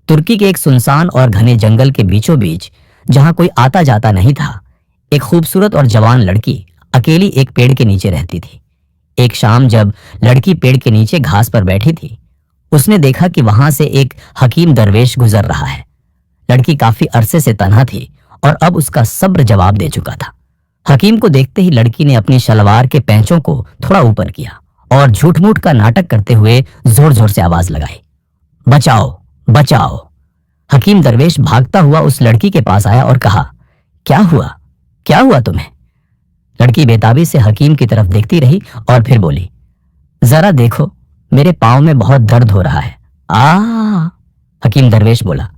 तुर्की के एक सुनसान और घने जंगल के बीचों बीच, जहां कोई आता जाता नहीं था, एक खूबसूरत और जवान लड़की अकेली एक पेड़ के नीचे रहती थी। एक शाम जब लड़की पेड़ के नीचे घास पर बैठी थी, उसने देखा कि वहां से एक हकीम दरवेश गुजर रहा है। लड़की काफी अरसे से तन्हा थी और अब उसका सब्र जवाब दे चुका था। हकीम को देखते ही लड़की ने अपनी शलवार के पैंचों को थोड़ा ऊपर किया और झूठ मूठ का नाटक करते हुए जोर जोर से आवाज लगाई, बचाओ बचाओ। हकीम दरवेश भागता हुआ उस लड़की के पास आया और कहा, क्या हुआ तुम्हें? लड़की बेताबी से हकीम की तरफ देखती रही और फिर बोली, जरा देखो, मेरे पांव में बहुत दर्द हो रहा है। हकीम दरवेश बोला,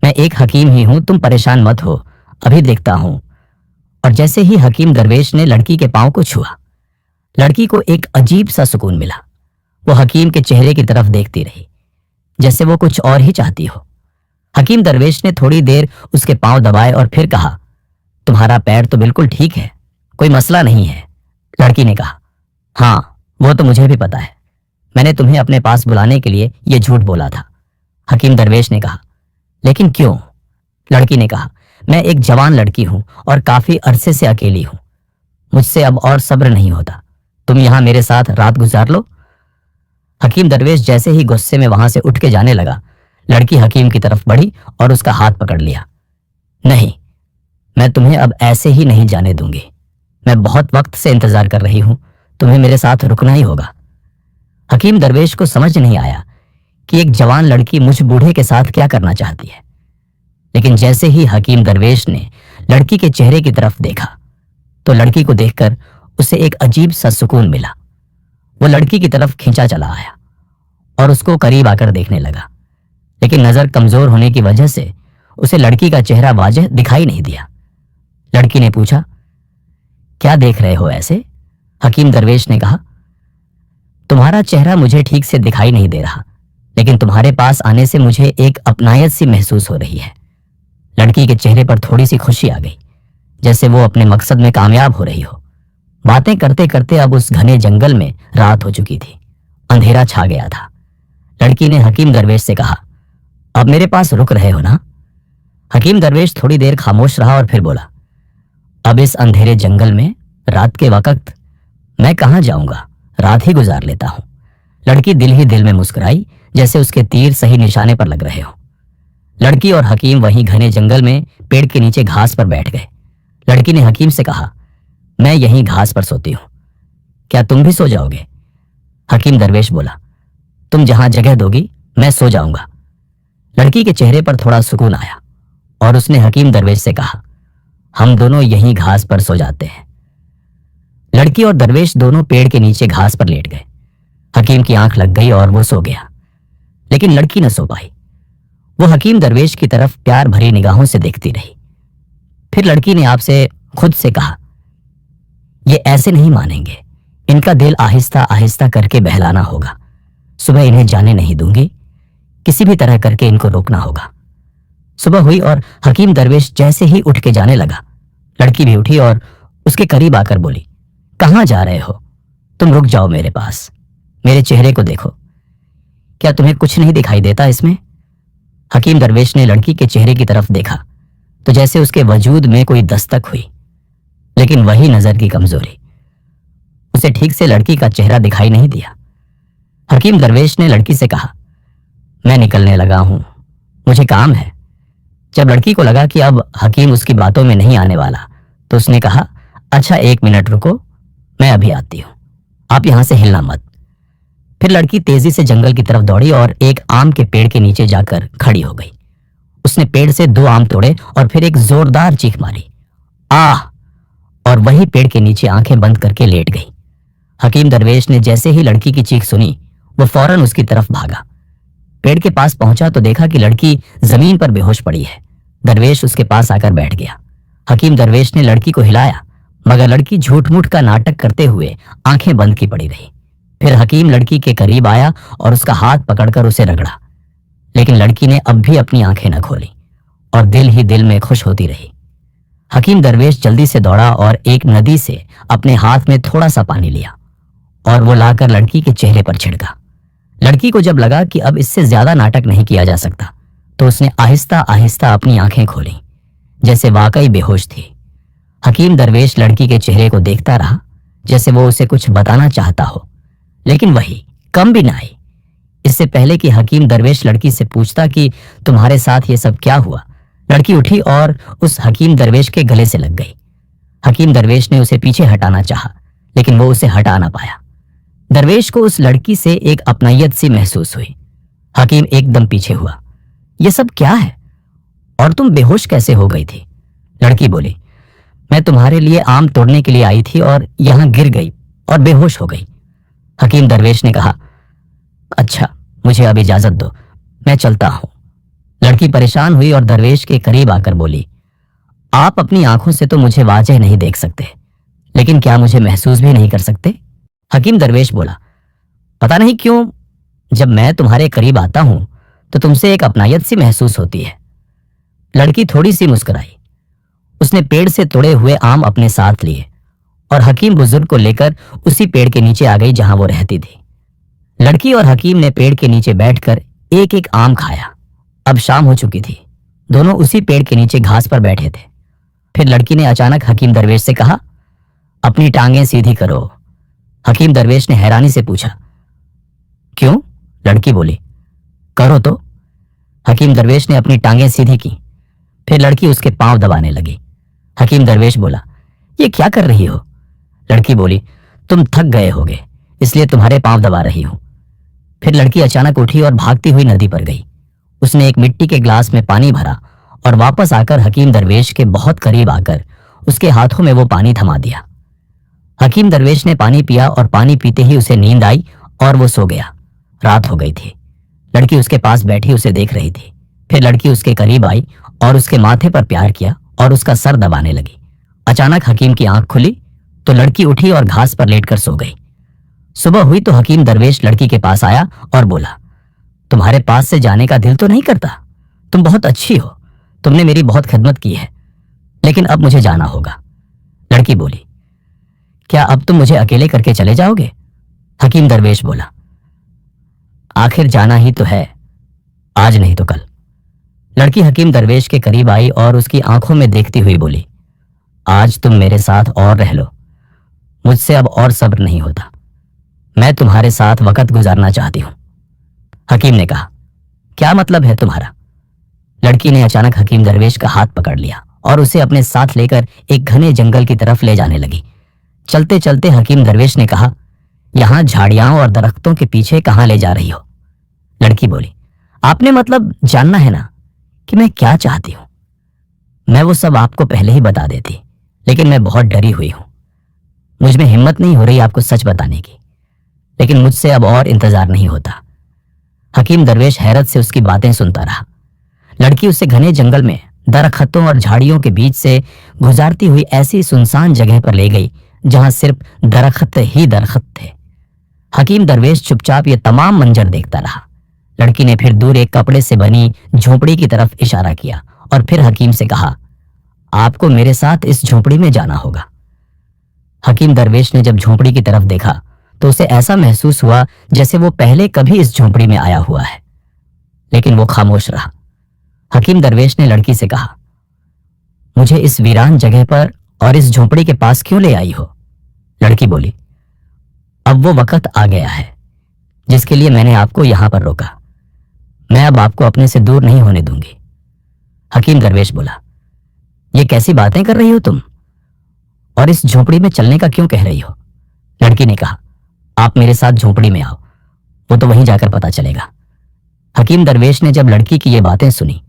मैं एक हकीम ही हूं, तुम परेशान मत हो, अभी देखता हूं। और जैसे ही हकीम दरवेश ने लड़की के पांव को छुआ, लड़की को एक अजीब सा सुकून मिला। वो हकीम के चेहरे की तरफ देखती रही, जैसे वो कुछ और ही चाहती हो। हकीम दरवेश ने थोड़ी देर उसके पांव दबाए और फिर कहा, तुम्हारा पैर तो बिल्कुल ठीक है, कोई मसला नहीं है। लड़की ने कहा, हाँ, वो तो मुझे भी पता है, मैंने तुम्हें अपने पास बुलाने के लिए ये झूठ बोला था। हकीम दरवेश ने कहा, लेकिन क्यों? लड़की ने कहा, मैं एक जवान लड़की हूं और काफी अरसे से अकेली हूं, मुझसे अब और सब्र नहीं होता, तुम यहां मेरे साथ रात गुजार लो। हकीम दरवेश जैसे ही गुस्से में वहां से उठ के जाने लगा, लड़की हकीम की तरफ बढ़ी और उसका हाथ पकड़ लिया। नहीं, मैं तुम्हें अब ऐसे ही नहीं जाने दूंगी, मैं बहुत वक्त से इंतजार कर रही हूं, तुम्हें मेरे साथ रुकना ही होगा। हकीम दरवेश को समझ नहीं आया कि एक जवान लड़की मुझ बूढ़े के साथ क्या करना चाहती है, लेकिन जैसे ही हकीम दरवेश ने लड़की के चेहरे की तरफ देखा तो लड़की को देखकर उसे एक अजीब सा सुकून मिला। वो लड़की की तरफ खींचा चला आया और उसको करीब आकर देखने लगा, लेकिन नजर कमजोर होने की वजह से उसे लड़की का चेहरा वाज़ेह दिखाई नहीं दिया। लड़की ने पूछा, क्या देख रहे हो ऐसे? हकीम दरवेश ने कहा, तुम्हारा चेहरा मुझे ठीक से दिखाई नहीं दे रहा, लेकिन तुम्हारे पास आने से मुझे एक अपनायत सी महसूस हो रही है। लड़की के चेहरे पर थोड़ी सी खुशी आ गई, जैसे वो अपने मकसद में कामयाब हो रही हो। बातें करते करते अब उस घने जंगल में रात हो चुकी थी, अंधेरा छा गया था। लड़की ने हकीम दरवेश से कहा, अब मेरे पास रुक रहे हो ना? हकीम दरवेश थोड़ी देर खामोश रहा और फिर बोला, अब इस अंधेरे जंगल में रात के वक्त मैं कहां जाऊंगा, रात ही गुजार लेता हूं। लड़की दिल ही दिल में मुस्कुराई, जैसे उसके तीर सही निशाने पर लग रहे हो। लड़की और हकीम वहीं घने जंगल में पेड़ के नीचे घास पर बैठ गए। लड़की ने हकीम से कहा, मैं यहीं घास पर सोती हूं, क्या तुम भी सो जाओगे? हकीम दरवेश बोला, तुम जहां जगह दोगी मैं सो जाऊंगा। लड़की के चेहरे पर थोड़ा सुकून आया और उसने हकीम दरवेश से कहा, हम दोनों यहीं घास पर सो जाते हैं। लड़की और दरवेश दोनों पेड़ के नीचे घास पर लेट गए। हकीम की आंख लग गई और वो सो गया, लेकिन लड़की न सो पाई। वो हकीम दरवेश की तरफ प्यार भरी निगाहों से देखती रही। फिर लड़की ने आपसे खुद से कहा, ये ऐसे नहीं मानेंगे, इनका दिल आहिस्ता आहिस्ता करके बहलाना होगा। सुबह इन्हें जाने नहीं दूंगी, किसी भी तरह करके इनको रोकना होगा। सुबह हुई और हकीम दरवेश जैसे ही उठ के जाने लगा, लड़की भी उठी और उसके करीब आकर बोली, कहां जा रहे हो? तुम रुक जाओ मेरे पास, मेरे चेहरे को देखो, क्या तुम्हें कुछ नहीं दिखाई देता इसमें? हकीम दरवेश ने लड़की के चेहरे की तरफ देखा तो जैसे उसके वजूद में कोई दस्तक हुई, लेकिन वही नजर की कमजोरी। उसे ठीक से लड़की का चेहरा दिखाई नहीं दिया। हकीम दरवेश ने लड़की से कहा, मैं निकलने लगा हूं, मुझे काम है। जब लड़की को लगा कि अब हकीम उसकी बातों में नहीं आने वाला, तो उसने कहा, अच्छा 1 मिनट रुको, मैं अभी आती हूं, आप यहां से हिलना मत। फिर लड़की तेजी से जंगल की तरफ दौड़ी और एक आम के पेड़ के नीचे जाकर खड़ी हो गई। उसने पेड़ से 2 आम तोड़े और फिर एक जोरदार चीख मारी, आह! और वही पेड़ के नीचे आंखें बंद करके लेट गई। हकीम दरवेश ने जैसे ही लड़की की चीख सुनी, वो फौरन उसकी तरफ भागा। पेड़ के पास पहुंचा तो देखा कि लड़की जमीन पर बेहोश पड़ी है। दरवेश उसके पास आकर बैठ गया। हकीम दरवेश ने लड़की को हिलाया, मगर लड़की झूठ मूठ का नाटक करते हुए आंखें बंद की पड़ी रही। फिर हकीम लड़की के करीब आया और उसका हाथ पकड़कर उसे रगड़ा, लेकिन लड़की ने अब भी अपनी आंखें न खोली और दिल ही दिल में खुश होती रही। हकीम दरवेश जल्दी से दौड़ा और एक नदी से अपने हाथ में थोड़ा सा पानी लिया और वो लाकर लड़की के चेहरे पर छिड़का। लड़की को जब लगा कि अब इससे ज्यादा नाटक नहीं किया जा सकता, तो उसने आहिस्ता आहिस्ता अपनी आंखें खोली, जैसे वाकई बेहोश थी। हकीम दरवेश लड़की के चेहरे को देखता रहा, जैसे वो उसे कुछ बताना चाहता हो, लेकिन वही कम भी ना आई। इससे पहले कि हकीम दरवेश लड़की से पूछता कि तुम्हारे साथ ये सब क्या हुआ, लड़की उठी और उस हकीम दरवेश के गले से लग गई। हकीम दरवेश ने उसे पीछे हटाना चाहा, लेकिन वो उसे हटा ना पाया। दरवेश को उस लड़की से एक अपनायत सी महसूस हुई। हकीम एकदम पीछे हुआ। ये सब क्या है और तुम बेहोश कैसे हो गई थी? लड़की बोली, मैं तुम्हारे लिए आम तोड़ने के लिए आई थी और यहां गिर गई और बेहोश हो गई। हकीम दरवेश ने कहा, अच्छा मुझे अब इजाजत दो, मैं चलता हूं। लड़की परेशान हुई और दरवेश के करीब आकर बोली, आप अपनी आंखों से तो मुझे वाजह नहीं देख सकते, लेकिन क्या मुझे महसूस भी नहीं कर सकते? हकीम दरवेश बोला, पता नहीं क्यों जब मैं तुम्हारे करीब आता हूं तो तुमसे एक अपनायत सी महसूस होती है। लड़की थोड़ी सी मुस्कुराई। उसने पेड़ से तोड़े हुए आम अपने साथ लिए और हकीम बुजुर्ग को लेकर उसी पेड़ के नीचे आ गई जहां वो रहती थी। लड़की और हकीम ने पेड़ के नीचे बैठकर एक एक आम खाया। अब शाम हो चुकी थी। दोनों उसी पेड़ के नीचे घास पर बैठे थे। फिर लड़की ने अचानक हकीम दरवेश से कहा, अपनी टांगें सीधी करो। हकीम दरवेश ने हैरानी से पूछा, क्यों? लड़की बोली, करो तो। हकीम दरवेश ने अपनी टांगें सीधी की। फिर लड़की उसके पांव दबाने लगी। हकीम दरवेश बोला, ये क्या कर रही हो? लड़की बोली, तुम थक गए होगे इसलिए तुम्हारे पांव दबा रही हूं। फिर लड़की अचानक उठी और भागती हुई नदी पर गई। उसने एक मिट्टी के ग्लास में पानी भरा और वापस आकर हकीम दरवेश के बहुत करीब आकर उसके हाथों में वो पानी थमा दिया। हकीम दरवेश ने पानी पिया और पानी पीते ही उसे नींद आई और वो सो गया। रात हो गई थी। लड़की उसके पास बैठी उसे देख रही थी। फिर लड़की उसके करीब आई और उसके माथे पर प्यार किया और उसका सर दबाने लगी। अचानक हकीम की आंख खुली तो लड़की उठी और घास पर लेटकर सो गई। सुबह हुई तो हकीम दरवेश लड़की के पास आया और बोला, तुम्हारे पास से जाने का दिल तो नहीं करता? तुम बहुत अच्छी हो, तुमने मेरी बहुत खिदमत की है, लेकिन अब मुझे जाना होगा। लड़की बोली, क्या अब तुम मुझे अकेले करके चले जाओगे? हकीम दरवेश बोला, आखिर जाना ही तो है, आज नहीं तो कल। लड़की हकीम दरवेश के करीब आई और उसकी आंखों में देखती हुई बोली, आज तुम मेरे साथ और रह लो, मुझसे अब और सब्र नहीं होता, मैं तुम्हारे साथ वक्त गुजारना चाहती हूं। हकीम ने कहा, क्या मतलब है तुम्हारा? लड़की ने अचानक हकीम दरवेश का हाथ पकड़ लिया और उसे अपने साथ लेकर एक घने जंगल की तरफ ले जाने लगी। चलते चलते हकीम दरवेश ने कहा, यहां झाड़ियां और दरख्तों के पीछे कहां ले जा रही हो? लड़की बोली, आपने मतलब जानना है ना कि मैं क्या चाहती हूं? मैं वो सब आपको पहले ही बता देती, लेकिन मैं बहुत डरी हुई हूं। मुझ में हिम्मत नहीं हो रही आपको सच बताने की, लेकिन मुझसे अब और इंतजार नहीं होता। हकीम दरवेश हैरत से उसकी बातें सुनता रहा। लड़की उसे घने जंगल में दरख्तों और झाड़ियों के बीच से गुजारती हुई ऐसी सुनसान जगह पर ले गई जहां सिर्फ दरख्त ही दरख्त थे। हकीम दरवेश चुपचाप ये तमाम मंजर देखता रहा। लड़की ने फिर दूर एक कपड़े से बनी झोपड़ी की तरफ इशारा किया और फिर हकीम से कहा, आपको मेरे साथ इस झोपड़ी में जाना होगा। हकीम दरवेश ने जब झोपड़ी की तरफ देखा तो उसे ऐसा महसूस हुआ जैसे वो पहले कभी इस झोपड़ी में आया हुआ है, लेकिन वो खामोश रहा। हकीम दरवेश ने लड़की से कहा, मुझे इस वीरान जगह पर और इस झोपड़ी के पास क्यों ले आई हो? लड़की बोली, अब वो वक्त आ गया है जिसके लिए मैंने आपको यहां पर रोका। मैं अब आपको अपने से दूर नहीं होने दूंगी। हकीम दरवेश बोला, ये कैसी बातें कर रही हो तुम, और इस झोपड़ी में चलने का क्यों कह रही हो? लड़की ने कहा, आप मेरे साथ झोपड़ी में आओ, वो तो वहीं जाकर पता चलेगा। हकीम दरवेश ने जब लड़की की ये बातें सुनी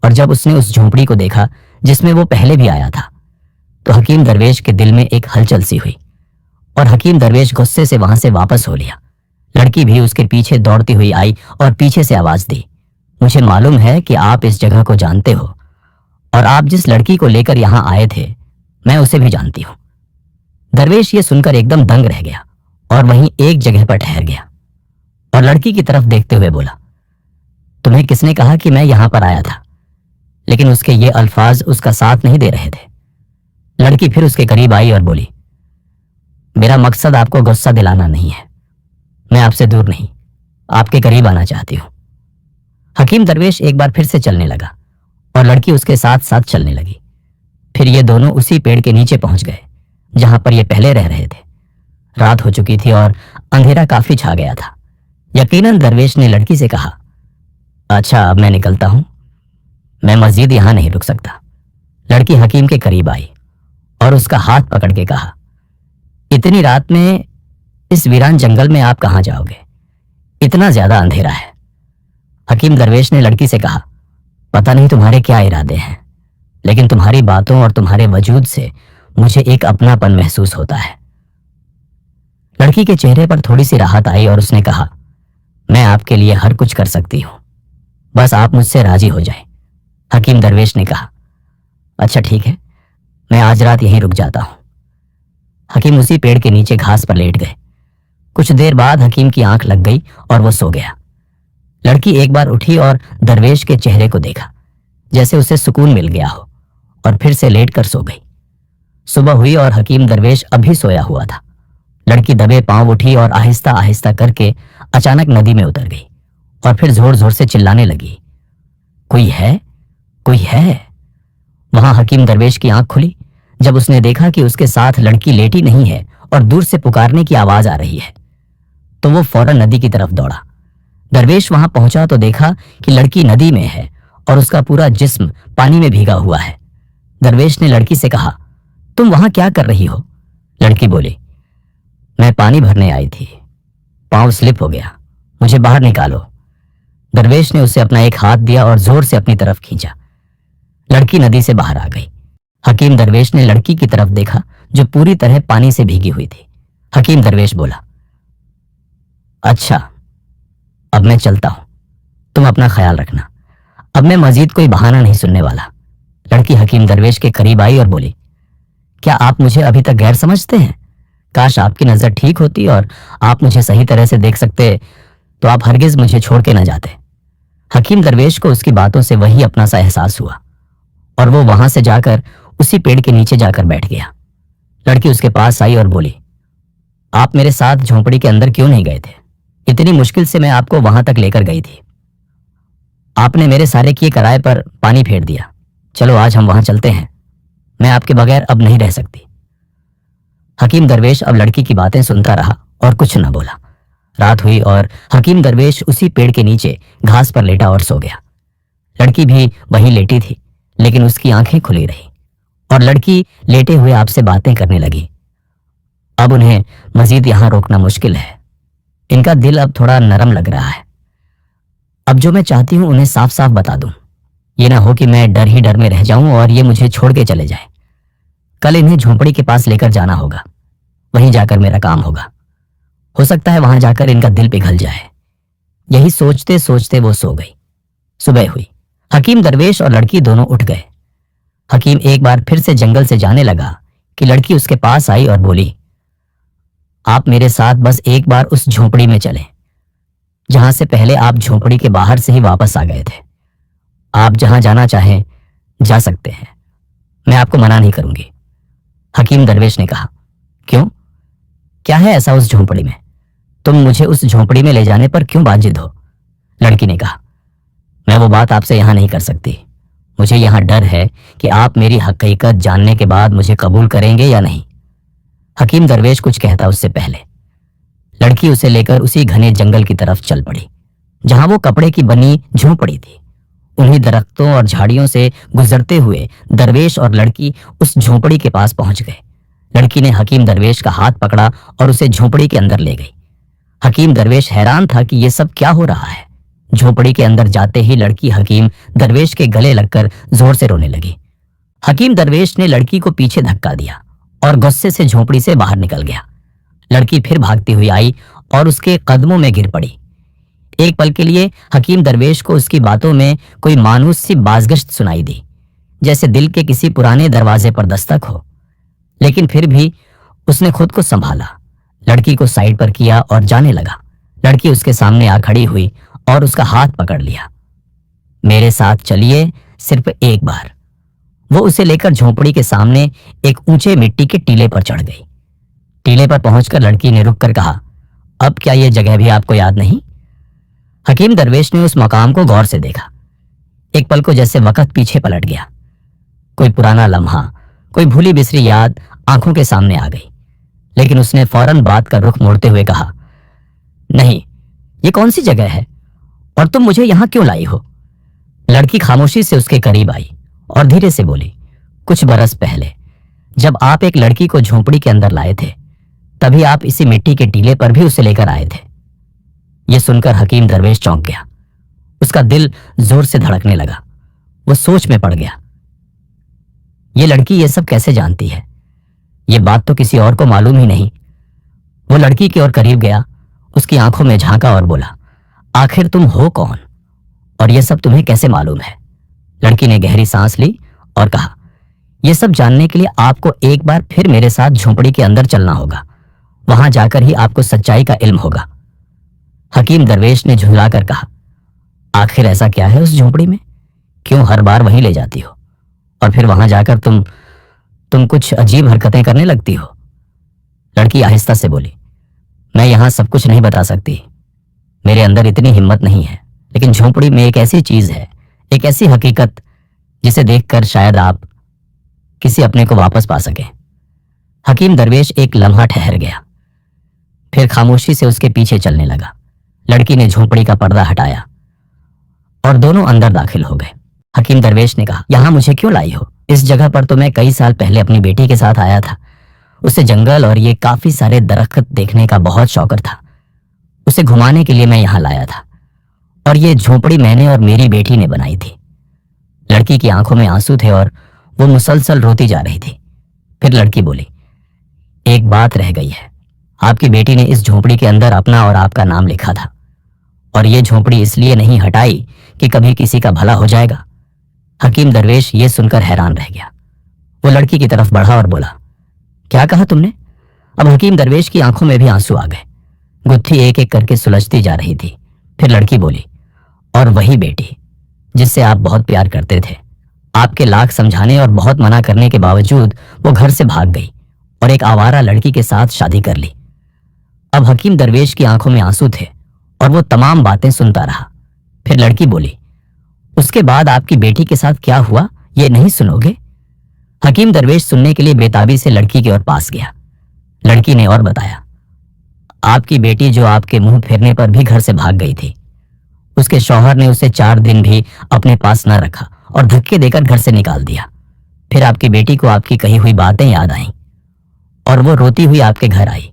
और जब उसने उस झोपड़ी को देखा जिसमें वो पहले भी आया था, तो हकीम दरवेश के दिल में एक हलचल सी हुई और हकीम दरवेश गुस्से से वहां से वापस हो लिया। लड़की भी उसके पीछे दौड़ती हुई आई और पीछे से आवाज दी, मुझे मालूम है कि आप इस जगह को जानते हो और आप जिस लड़की को लेकर यहां आए थे मैं उसे भी जानती हूं। दरवेश ये सुनकर एकदम दंग रह गया और वहीं एक जगह पर ठहर गया और लड़की की तरफ देखते हुए बोला, तुम्हें किसने कहा कि मैं यहां पर आया था? लेकिन उसके ये अल्फाज उसका साथ नहीं दे रहे थे। लड़की फिर उसके करीब आई और बोली, मेरा मकसद आपको गुस्सा दिलाना नहीं है, मैं आपसे दूर नहीं आपके करीब आना चाहती हूं। हकीम दरवेश एक बार फिर से चलने लगा और लड़की उसके साथ साथ चलने लगी। फिर ये दोनों उसी पेड़ के नीचे पहुंच गए जहां पर ये पहले रह रहे थे। रात हो चुकी थी और अंधेरा काफी छा गया था। यकीनन दरवेश ने लड़की से कहा, अच्छा अब मैं निकलता हूं, मैं मस्जिद यहां नहीं रुक सकता। लड़की हकीम के करीब आई और उसका हाथ पकड़ के कहा, इतनी रात में इस वीरान जंगल में आप कहां जाओगे? इतना ज्यादा अंधेरा है। हकीम दरवेश ने लड़की से कहा, पता नहीं तुम्हारे क्या इरादे हैं, लेकिन तुम्हारी बातों और तुम्हारे वजूद से मुझे एक अपनापन महसूस होता है। लड़की के चेहरे पर थोड़ी सी राहत आई और उसने कहा, मैं आपके लिए हर कुछ कर सकती हूं, बस आप मुझसे राजी हो जाएं। हकीम दरवेश ने कहा, अच्छा ठीक है, मैं आज रात यहीं रुक जाता हूं। हकीम उसी पेड़ के नीचे घास पर लेट गए। कुछ देर बाद हकीम की आंख लग गई और वो सो गया। लड़की एक बार उठी और दरवेश के चेहरे को देखा, जैसे उसे सुकून मिल गया हो, और फिर से लेटकर सो गई। सुबह हुई और हकीम दरवेश अभी सोया हुआ था। लड़की दबे पांव उठी और आहिस्ता आहिस्ता करके अचानक नदी में उतर गई और फिर जोर जोर से चिल्लाने लगी, कोई है, कोई है। वहां हकीम दरवेश की आंख खुली जब उसने देखा कि उसके साथ लड़की लेटी नहीं है और दूर से पुकारने की आवाज आ रही है। तो वो फौरन नदी की तरफ दौड़ा। दरवेश वहां पहुंचा तो देखा कि लड़की नदी में है और उसका पूरा जिस्म पानी में भीगा हुआ है। दरवेश ने लड़की से कहा, तुम वहां क्या कर रही हो? लड़की बोली, मैं पानी भरने आई थी, पांव स्लिप हो गया, मुझे बाहर निकालो। दरवेश ने उसे अपना एक हाथ दिया और जोर से अपनी तरफ खींचा। लड़की नदी से बाहर आ गई। हकीम दरवेश ने लड़की की तरफ देखा जो पूरी तरह पानी से भीगी हुई थी। हकीम दरवेश बोला, अच्छा अब मैं चलता हूं, तुम अपना ख्याल रखना, अब मैं मजीद कोई बहाना नहीं सुनने वाला। लड़की हकीम दरवेश के करीब आई और बोली, क्या आप मुझे अभी तक गैर समझते हैं? काश आपकी नजर ठीक होती और आप मुझे सही तरह से देख सकते तो आप हरगिज मुझे छोड़ के न जाते। हकीम दरवेश को उसकी बातों से वही अपना सा एहसास हुआ और वो वहां से जाकर उसी पेड़ के नीचे जाकर बैठ गया। लड़की उसके पास आई और बोली, आप मेरे साथ झोंपड़ी के अंदर क्यों नहीं गए थे? इतनी मुश्किल से मैं आपको वहां तक लेकर गई थी, आपने मेरे सारे किए कराए पर पानी फेर दिया। चलो आज हम वहां चलते हैं, मैं आपके बगैर अब नहीं रह सकती। हकीम दरवेश अब लड़की की बातें सुनता रहा और कुछ न बोला। रात हुई और हकीम दरवेश उसी पेड़ के नीचे घास पर लेटा और सो गया। लड़की भी वहीं लेटी थी, लेकिन उसकी आंखें खुली रही और लड़की लेटे हुए आपसे बातें करने लगी। अब उन्हें मजीद यहां रोकना मुश्किल है, इनका दिल अब थोड़ा नरम लग रहा है। अब जो मैं चाहती हूं उन्हें साफ साफ बता दूं, ये ना हो कि मैं डर ही डर में रह जाऊं और ये मुझे छोड़ के चले जाए। कल इन्हें झोंपड़ी के पास लेकर जाना होगा, वहीं जाकर मेरा काम होगा। हो सकता है वहां जाकर इनका दिल पिघल जाए। यही सोचते सोचते वो सो गई। सुबह हुई। हकीम दरवेश और लड़की दोनों उठ गए। हकीम एक बार फिर से जंगल से जाने लगा कि लड़की उसके पास आई और बोली, आप मेरे साथ बस एक बार उस झोंपड़ी में चलें जहां से पहले आप झोंपड़ी के बाहर से ही वापस आ गए थे। आप जहां जाना चाहें जा सकते हैं, मैं आपको मना नहीं करूंगी। हकीम दरवेश ने कहा, क्यों, क्या है ऐसा उस झोंपड़ी में? तुम मुझे उस झोंपड़ी में ले जाने पर क्यों बाजिद हो? लड़की ने कहा, मैं वो बात आपसे यहां नहीं कर सकती। मुझे यहां डर है कि आप मेरी हकीकत जानने के बाद मुझे कबूल करेंगे या नहीं। हकीम दरवेश कुछ कहता उससे पहले लड़की उसे लेकर उसी घने जंगल की तरफ चल पड़ी जहां वो कपड़े की बनी झोंपड़ी थी। उन्हीं दरख्तों और झाड़ियों से गुजरते हुए दरवेश और लड़की उस झोंपड़ी के पास पहुंच गए। लड़की ने हकीम दरवेश का हाथ पकड़ा और उसे झोंपड़ी के अंदर ले गई। हकीम दरवेश हैरान था कि ये सब क्या हो रहा है। झोंपड़ी के अंदर जाते ही लड़की हकीम दरवेश के गले लगकर जोर से रोने लगी। हकीम दरवेश ने लड़की को पीछे धक्का दिया और गुस्से से झोंपड़ी से बाहर निकल गया। लड़की फिर भागती हुई आई और उसके कदमों में गिर पड़ी। एक पल के लिए हकीम दरवेश को उसकी बातों में कोई मानूस सी बाज़गश्त सुनाई दी, जैसे दिल के किसी पुराने दरवाजे पर दस्तक हो। लेकिन फिर भी उसने खुद को संभाला, लड़की को साइड पर किया और जाने लगा। लड़की उसके सामने आ खड़ी हुई और उसका हाथ पकड़ लिया। मेरे साथ चलिए, सिर्फ एक बार। वो उसे लेकर झोंपड़ी के सामने एक ऊंचे मिट्टी के टीले पर चढ़ गई। टीले पर पहुंचकर लड़की ने रुककर कहा, अब क्या ये जगह भी आपको याद नहीं? हकीम दरवेश ने उस मकाम को गौर से देखा। एक पल को जैसे वक्त पीछे पलट गया। कोई पुराना लम्हा, कोई भूली बिसरी याद आंखों के सामने आ गई। लेकिन उसने फौरन बात का रुख मोड़ते हुए कहा, नहीं, ये कौन सी जगह है और तुम मुझे यहां क्यों लाई हो? लड़की खामोशी से उसके करीब आई और धीरे से बोली, कुछ बरस पहले जब आप एक लड़की को झोंपड़ी के अंदर लाए थे, तभी आप इसी मिट्टी के टीले पर भी उसे लेकर आए थे। यह सुनकर हकीम दरवेश चौंक गया। उसका दिल जोर से धड़कने लगा। वो सोच में पड़ गया। ये लड़की ये सब कैसे जानती है? ये बात तो किसी और को मालूम ही नहीं। वो लड़की की ओर करीब गया, उसकी आंखों में झांका और बोला, आखिर तुम हो कौन और यह सब तुम्हें कैसे मालूम है? लड़की ने गहरी सांस ली और कहा, यह सब जानने के लिए आपको एक बार फिर मेरे साथ झोंपड़ी के अंदर चलना होगा। वहां जाकर ही आपको सच्चाई का इल्म होगा। हकीम दरवेश ने झुंझलाकर कहा, आखिर ऐसा क्या है उस झोंपड़ी में? क्यों हर बार वहीं ले जाती हो और फिर वहां जाकर तुम कुछ अजीब हरकतें करने लगती हो? लड़की आहिस्ता से बोली, मैं यहां सब कुछ नहीं बता सकती। मेरे अंदर इतनी हिम्मत नहीं है। लेकिन झोंपड़ी में एक ऐसी चीज है, एक ऐसी हकीकत जिसे देखकर शायद आप किसी अपने को वापस पा सके। हकीम दरवेश एक लम्हा ठहर गया, फिर खामोशी से उसके पीछे चलने लगा। लड़की ने झोंपड़ी का पर्दा हटाया और दोनों अंदर दाखिल हो गए। हकीम दरवेश ने कहा, यहां मुझे क्यों लाई हो? इस जगह पर तो मैं कई साल पहले अपनी बेटी के साथ आया था। उसे जंगल और ये काफी सारे दरख्त देखने का बहुत शौक था। उसे घुमाने के लिए मैं यहां लाया था और ये झोंपड़ी मैंने और मेरी बेटी ने बनाई थी। लड़की की आंखों में आंसू थे और वो मुसलसल रोती जा रही थी। फिर लड़की बोली, एक बात रह गई है। आपकी बेटी ने इस झोंपड़ी के अंदर अपना और आपका नाम लिखा था और ये झोंपड़ी इसलिए नहीं हटाई कि कभी किसी का भला हो जाएगा। हकीम दरवेश ये सुनकर हैरान रह गया। वो लड़की की तरफ बढ़ा और बोला, क्या कहा तुमने? अब हकीम दरवेश की आंखों में भी आंसू आ गए। गुत्थी एक एक करके सुलझती जा रही थी। फिर लड़की बोली, और वही बेटी जिससे आप बहुत प्यार करते थे, आपके लाख समझाने और बहुत मना करने के बावजूद वो घर से भाग गई और एक आवारा लड़की के साथ शादी कर ली। अब हकीम दरवेश की आंखों में आंसू थे और वो तमाम बातें सुनता रहा। फिर लड़की बोली, उसके बाद आपकी बेटी के साथ क्या हुआ ये नहीं सुनोगे? हकीम दरवेश सुनने के लिए बेताबी से लड़की की ओर पास गया। लड़की ने और बताया, आपकी बेटी जो आपके मुंह फेरने पर भी घर से भाग गई थी, उसके शौहर ने उसे 4 दिन भी अपने पास न रखा और धक्के देकर घर से निकाल दिया। फिर आपकी बेटी को आपकी कही हुई बातें याद आईं और वो रोती हुई आपके घर आई।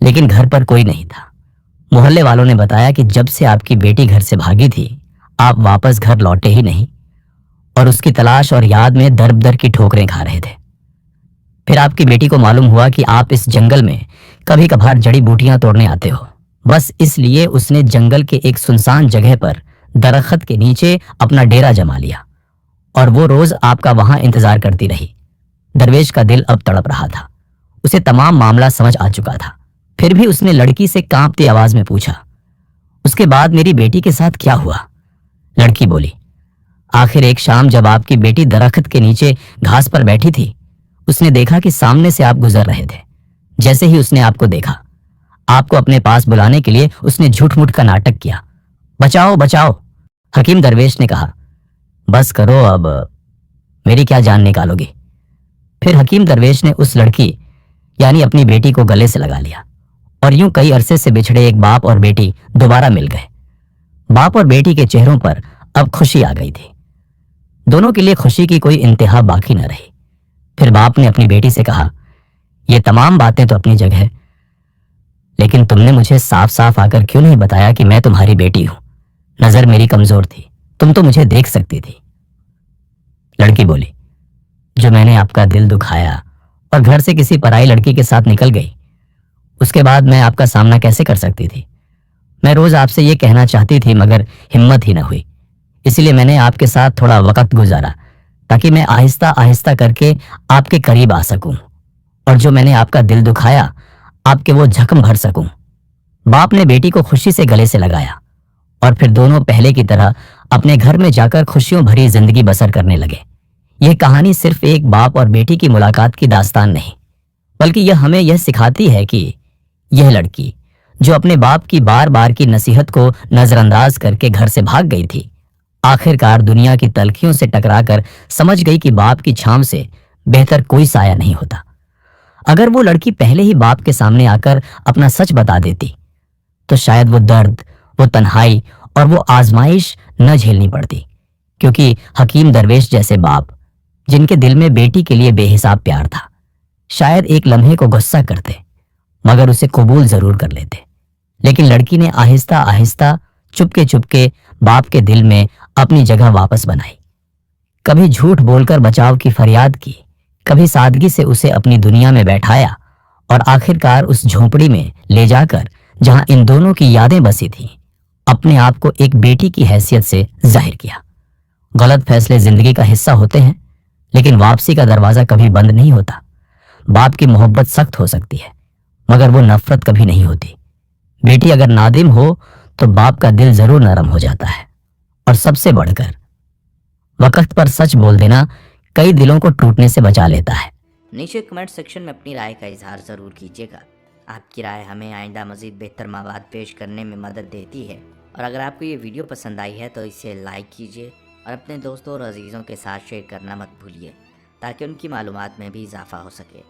लेकिन घर पर कोई नहीं था। मोहल्ले वालों ने बताया कि जब से आपकी बेटी घर से भागी थी, आप वापस घर लौटे ही नहीं और उसकी तलाश और याद में दर दर की ठोकरें खा रहे थे। फिर आपकी बेटी को मालूम हुआ कि आप इस जंगल में कभी कभार जड़ी बूटियां तोड़ने आते हो। बस इसलिए उसने जंगल के एक सुनसान जगह पर दरख्त के नीचे अपना डेरा जमा लिया और वो रोज आपका वहां इंतजार करती रही। दरवेश का दिल अब तड़प रहा था। उसे तमाम मामला समझ आ चुका था। फिर भी उसने लड़की से कांपती आवाज में पूछा, उसके बाद मेरी बेटी के साथ क्या हुआ? लड़की बोली, आखिर एक शाम जब आपकी बेटी दरख्त के नीचे घास पर बैठी थी, उसने देखा कि सामने से आप गुजर रहे थे। जैसे ही उसने आपको देखा, आपको अपने पास बुलाने के लिए उसने झूठ मूठ का नाटक किया। बचाओ बचाओ। हकीम दरवेश ने कहा, बस करो, अब मेरी क्या जान निकालोगी? फिर हकीम दरवेश ने उस लड़की यानी अपनी बेटी को गले से लगा लिया और यूं कई अरसे से बिछड़े एक बाप और बेटी दोबारा मिल गए। बाप और बेटी के चेहरों पर अब खुशी आ गई थी। दोनों के लिए खुशी की कोई इंतहा बाकी न रही। फिर बाप ने अपनी बेटी से कहा, ये तमाम बातें तो अपनी जगह, लेकिन तुमने मुझे साफ साफ आकर क्यों नहीं बताया कि मैं तुम्हारी बेटी हूं? नजर मेरी कमजोर थी, तुम तो मुझे देख सकती थी। लड़की बोली, जो मैंने आपका दिल दुखाया और घर से किसी पराई लड़की के साथ निकल गई, उसके बाद मैं आपका सामना कैसे कर सकती थी? मैं रोज आपसे ये कहना चाहती थी मगर हिम्मत ही न हुई। इसीलिए मैंने आपके साथ थोड़ा वक्त गुजारा ताकि मैं आहिस्ता आहिस्ता करके आपके करीब आ सकूं और जो मैंने आपका दिल दुखाया आपके वो जख्म भर सकूं। बाप ने बेटी को खुशी से गले से लगाया और फिर दोनों पहले की तरह अपने घर में जाकर खुशियों भरी जिंदगी बसर करने लगे। यह कहानी सिर्फ एक बाप और बेटी की मुलाकात की दास्तान नहीं, बल्कि यह हमें यह सिखाती है कि यह लड़की जो अपने बाप की बार बार की नसीहत को नजरअंदाज करके घर से भाग गई थी, आखिरकार दुनिया की तलखियों से टकराकर समझ गई कि बाप की छांव से बेहतर कोई साया नहीं होता। अगर वो लड़की पहले ही बाप के सामने आकर अपना सच बता देती तो शायद वो दर्द, वो तन्हाई और वो आजमाइश न झेलनी पड़ती, क्योंकि हकीम दरवेश जैसे बाप, जिनके दिल में बेटी के लिए बेहिसाब प्यार था, शायद एक लम्हे को गुस्सा करते मगर उसे कबूल जरूर कर लेते। लेकिन लड़की ने आहिस्ता आहिस्ता, चुपके चुपके बाप के दिल में अपनी जगह वापस बनाई। कभी झूठ बोलकर बचाव की फरियाद की, कभी सादगी से उसे अपनी दुनिया में बैठाया और आखिरकार उस झोंपड़ी में ले जाकर, जहां इन दोनों की यादें बसी थीं, अपने आप को एक बेटी की हैसियत से जाहिर किया। गलत फैसले जिंदगी का हिस्सा होते हैं, लेकिन वापसी का दरवाजा कभी बंद नहीं होता। बाप की मोहब्बत सख्त हो सकती है, मगर वो नफरत कभी नहीं होती। बेटी अगर नादिम हो तो बाप का दिल जरूर नरम हो जाता है। और सबसे बढ़कर वक्त पर सच बोल देना कई दिलों को टूटने से बचा लेता है। नीचे कमेंट सेक्शन में अपनी राय का इजहार ज़रूर कीजिएगा। आपकी राय हमें आइंदा मज़ीद बेहतर मवाद पेश करने में मदद देती है। और अगर आपको ये वीडियो पसंद आई है तो इसे लाइक कीजिए और अपने दोस्तों और अजीज़ों के साथ शेयर करना मत भूलिए, ताकि उनकी मालूमात में भी इजाफ़ा हो सके।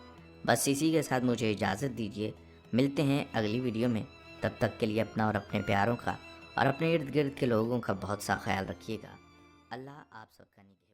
बस इसी के साथ मुझे इजाज़त दीजिए। मिलते हैं अगली वीडियो में। तब तक के लिए अपना और अपने प्यारों का और अपने इर्द गिर्द के लोगों का बहुत सा ख्याल रखिएगा। अल्लाह आप सबका निगहबान।